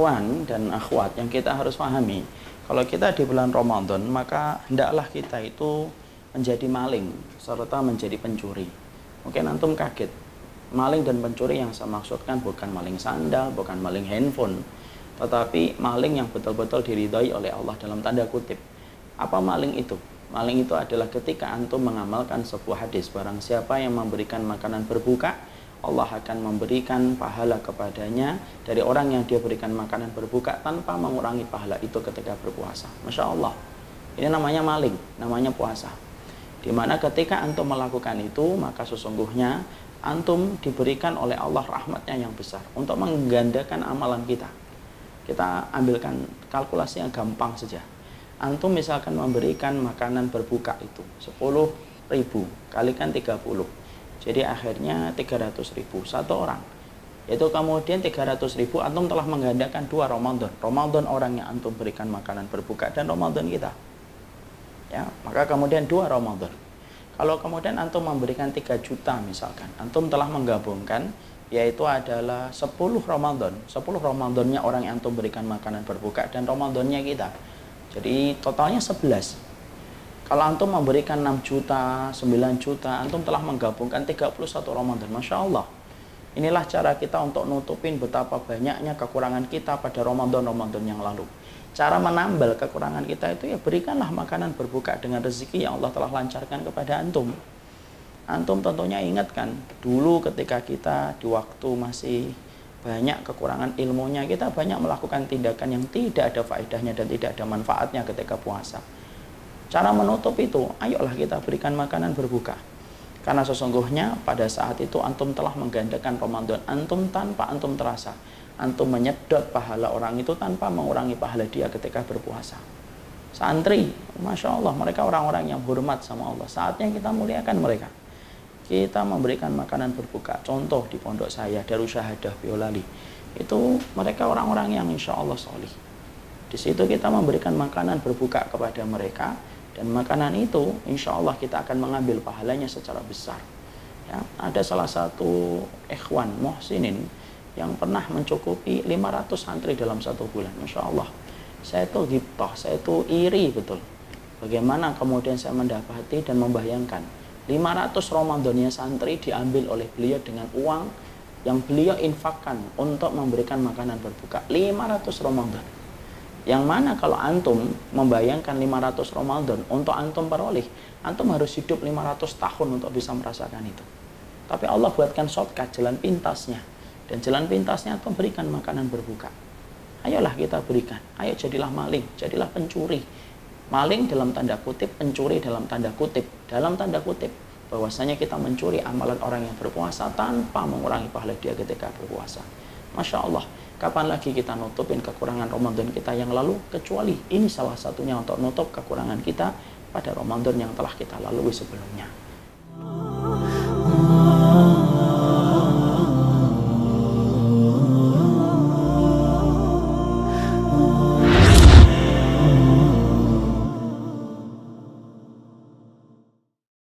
ikhwan dan akhwat, yang kita harus pahami, kalau kita di bulan Ramadan, maka hendaklah kita itu menjadi maling serta menjadi pencuri. Mungkin antum kaget, maling dan pencuri yang saya maksudkan bukan maling sandal, bukan maling handphone, tetapi maling yang betul-betul diridhai oleh Allah dalam tanda kutip. Apa maling itu? Maling itu adalah ketika antum mengamalkan sebuah hadis, barang siapa yang memberikan makanan berbuka, Allah akan memberikan pahala kepadanya dari orang yang dia berikan makanan berbuka tanpa mengurangi pahala itu ketika berpuasa. Masya Allah, ini namanya maling, namanya puasa. Dimana ketika antum melakukan itu, maka sesungguhnya antum diberikan oleh Allah rahmatnya yang besar untuk menggandakan amalan kita. Kita ambilkan kalkulasi yang gampang saja. Antum misalkan memberikan makanan berbuka itu 10.000 kalikan 30, jadi akhirnya 300.000 satu orang. Itu kemudian 300.000 antum telah menggandakan 2 Ramadan. Ramadan orang yang antum berikan makanan berbuka dan Ramadan kita. Ya, maka kemudian 2 Ramadan. Kalau kemudian antum memberikan 3 juta misalkan, antum telah menggabungkan, yaitu adalah 10 Ramadan. 10 Ramadannya orang yang antum berikan makanan berbuka dan Ramadannya kita. Jadi totalnya 11. Kalau antum memberikan 6 juta, 9 juta, antum telah menggabungkan 31 Ramadan. Masya Allah. Inilah cara kita untuk nutupin betapa banyaknya kekurangan kita pada Ramadan-Ramadan yang lalu. Cara menambal kekurangan kita itu ya berikanlah makanan berbuka dengan rezeki yang Allah telah lancarkan kepada antum. Antum tentunya ingatkan, dulu ketika kita di waktu masih banyak kekurangan ilmunya, kita banyak melakukan tindakan yang tidak ada faedahnya dan tidak ada manfaatnya ketika puasa. Cara menutup itu, ayolah kita berikan makanan berbuka. Karena sesungguhnya pada saat itu antum telah menggandakan Ramadan antum tanpa antum terasa. Antum menyedot pahala orang itu tanpa mengurangi pahala dia ketika berpuasa. Santri, Masya Allah, mereka orang-orang yang hormat sama Allah. Saatnya kita muliakan mereka. Kita memberikan makanan berbuka. Contoh di pondok saya, Darus Syahadah Biolali. Itu mereka orang-orang yang insya Allah solih. Di situ kita memberikan makanan berbuka kepada mereka. Dan makanan itu insya Allah kita akan mengambil pahalanya secara besar. Ya, ada salah satu ikhwan muhsinin yang pernah mencukupi 500 santri dalam 1 bulan. Masya Allah, saya itu ghibtah, saya itu iri betul. Bagaimana kemudian saya mendapati dan membayangkan 500 Ramadannya santri diambil oleh beliau dengan uang yang beliau infakkan untuk memberikan makanan berbuka. 500 Ramadan. Yang mana kalau antum membayangkan 500 Ramadan untuk antum peroleh, antum harus hidup 500 tahun untuk bisa merasakan itu. Tapi Allah buatkan shortcut, jalan pintasnya. Dan jalan pintasnya antum berikan makanan berbuka. Ayolah kita berikan. Ayo jadilah maling, jadilah pencuri. Maling dalam tanda kutip, pencuri dalam tanda kutip. Dalam tanda kutip, bahwasanya kita mencuri amalan orang yang berpuasa tanpa mengurangi pahala dia ketika berpuasa. Masya Allah. Kapan lagi kita nutupin kekurangan Ramadan kita yang lalu, kecuali ini salah satunya untuk nutup kekurangan kita pada Ramadan yang telah kita lalui sebelumnya.